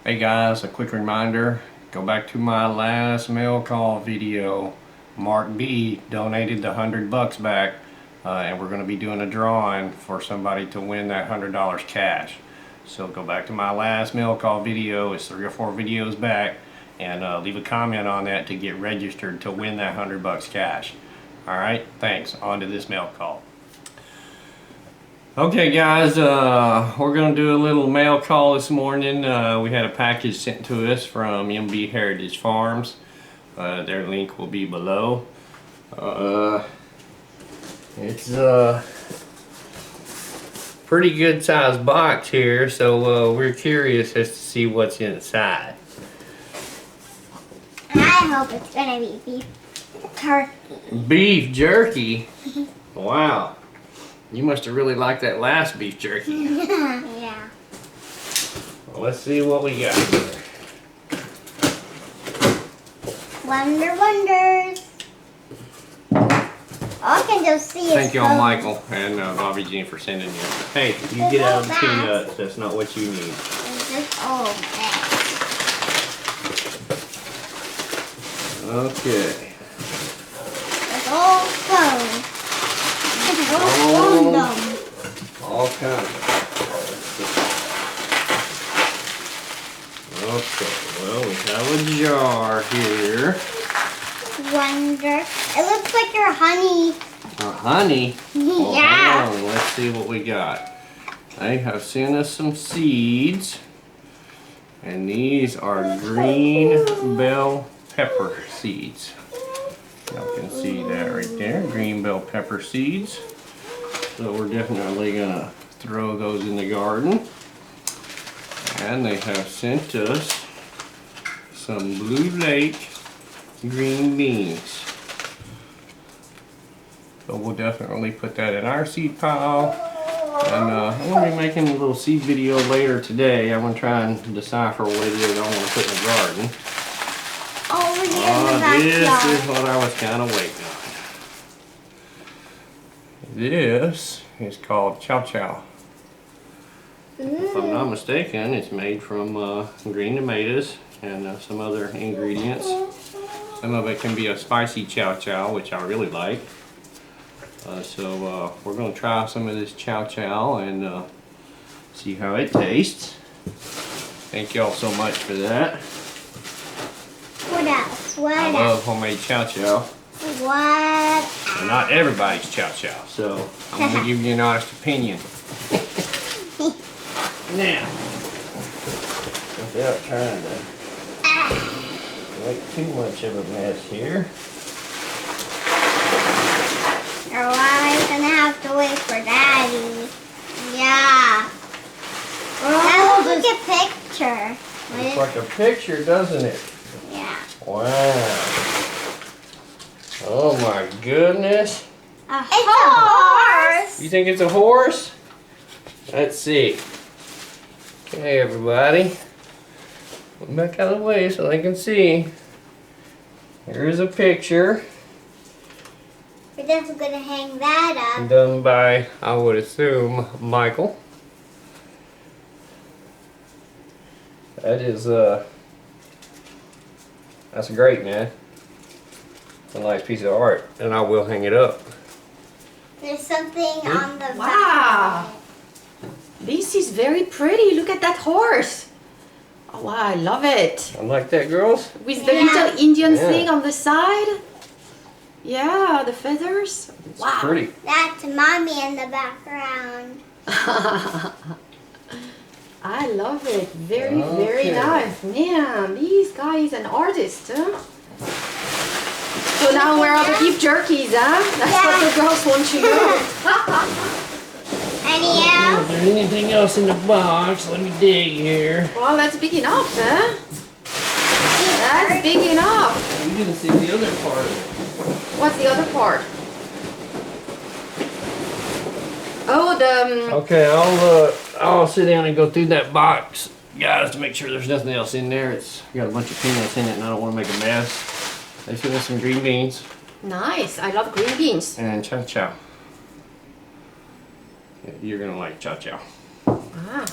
Hey guys, a quick reminder, go back to my last mail call video. Mark B donated the $100 back, and we're going to be doing a drawing for somebody to win that $100 cash. So go back to my last mail call video, it's 3 or 4 videos back, and leave a comment on that to get registered to win that $100 cash. Alright, thanks. On to this mail call. Okay guys, we're going to do a little mail call this morning. We had a package sent to us from MB Heritage Farms. Their link will be below. It's a pretty good sized box here, so we're curious as to see what's inside. I hope it's going to be beef jerky. Beef jerky? Wow. You must have really liked that last beef jerky. Yeah. Well, let's see what we got here. Wonder Wonders. All I can just see is Thank y'all, Michael and Bobby Jean, for sending you. Hey, you get out of the peanuts. That's not what you need. It's just all that. Okay. It's all phone. It's all phone. All kinds. Okay, well, we have a jar here. Wonder. It looks like your honey. Honey? Well, Yeah. hang on, let's see what we got. They have sent us some seeds. And these are green bell pepper seeds. Y'all can see that right there. Green bell pepper seeds. So we're definitely gonna throw those in the garden. And they have sent us some Blue Lake green beans. So we'll definitely put that in our seed pile. And I'm going to be making a little seed video later today. I'm going to try and decipher what it is I want to put in the garden. Over here in the backyard. This is what I was kind of waiting on. This is called Chow Chow. If I'm not mistaken, it's made from green tomatoes and some other ingredients. Some of it can be a spicy chow chow, which I really like. So we're going to try some of this chow chow and see how it tastes. Thank y'all so much for that. What else? What I else? love homemade chow chow. What? But not everybody's chow chow, so I'm going to give you an honest opinion. Now, without trying to make too much of a mess here. Or I'm gonna have to wait for Daddy. Yeah. That looks like a picture. Looks like a picture, doesn't it? Yeah. Wow. Oh my goodness. It's a horse. You think it's a horse? Let's see. Okay, everybody. Look back out of the way so they can see. Here's a picture We're definitely gonna hang that up. done by, I would assume, Michael. That is, that's great, man. It's a nice piece of art, and I will hang it up. There's something on the Wow. back. This is very pretty. Look at that horse. Oh, wow, I love it. I like that, girls. With the Yeah. little Indian Yeah. thing on the side. Yeah, the feathers. It's Wow. pretty. That's Mommy in the background. I love it. Very, Okay. very nice. Man, this guy is an artist, huh? So now where are the beef jerkies, huh? That's what the girls want to know. Any Is else? there anything else in the box? Let me dig here. Well, that's big enough, huh? That's big enough. You didn't see the other part of it. What's the other part? Oh, the... Okay, I'll sit down and go through that box, guys, to make sure there's nothing else in there. It's got a bunch of peanuts in it, and I don't want to make a mess. They sent us some green beans Nice. I love green beans. and chow chow. You're gonna like chow chow. Ah.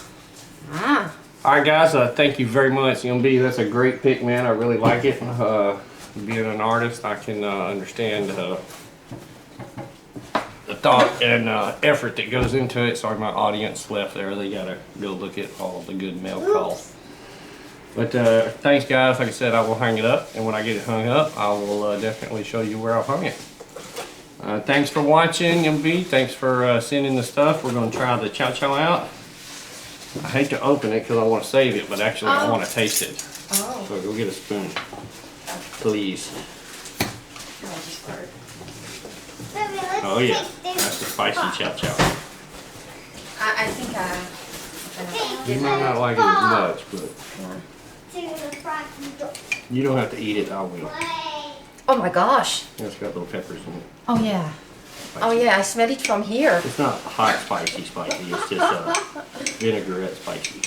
Ah. Alright guys, thank you very much. MB, that's a great pick, man. I really like it. Being an artist, I can understand the thought and effort that goes into it. Sorry my audience left there. They gotta go look at all the good mail calls. But thanks guys. Like I said, I will hang it up, and when I get it hung up, I will definitely show you where I've hung it. Thanks for watching, MB. Thanks for sending the stuff. We're gonna try the Chow Chow out. I hate to open it because I want to save it, but actually I want to taste it. Oh. So go get a spoon, please. Oh yeah, that's the spicy Chow Chow. I think You might not like it as much, but you don't have to eat it. I will. Oh my gosh. It's got little peppers in it. Oh yeah. Oh yeah, I smell it from here. It's not hot spicy. It's just vinaigrette spicy.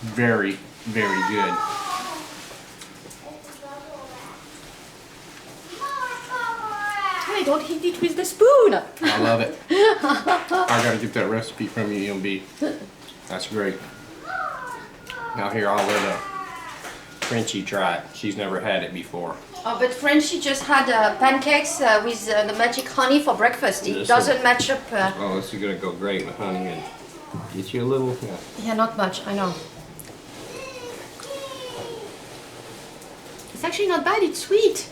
Very, very good. Hey, don't hit it with the spoon. I love it. I gotta get that recipe from you, MB. That's great. Now here, I'll let Frenchie try it. She's never had it before. Oh, but Frenchie just had pancakes with the magic honey for breakfast. It doesn't match up. Oh, this is gonna go great with honey and get you a little. Yeah. Yeah, not much. I know. It's actually not bad. It's sweet.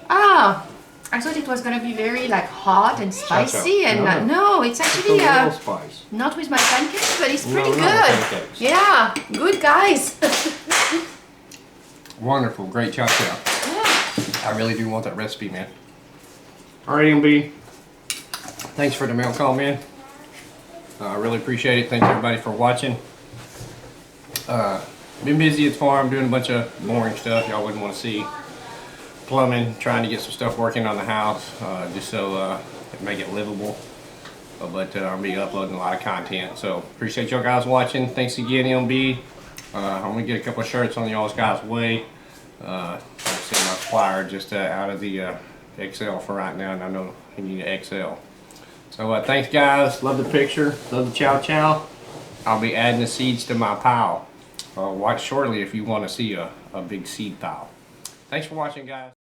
Ah, I thought it was gonna be very like hot and spicy, and no, it's actually It's a little spice. not with my pancakes, but it's pretty No, good. pancakes. Yeah, good guys. Wonderful, great Chow Chow. Yeah. I really do want that recipe, man. All right, MB. Thanks for the mail call, man. I really appreciate it. Thanks everybody for watching. Been busy at the farm doing a bunch of boring stuff y'all wouldn't want to see. Plumbing, trying to get some stuff working on the house, just so it make it livable. But I'll be uploading a lot of content. So appreciate y'all guys watching. Thanks again, MB. I'm gonna get a couple of shirts on y'all's guys' way. I'm sending my flyer just out of the XL for right now, and I know you need an XL. So thanks guys. Love the picture. Love the Chow Chow. I'll be adding the seeds to my pile. Watch shortly if you want to see a big seed pile. Thanks for watching, guys.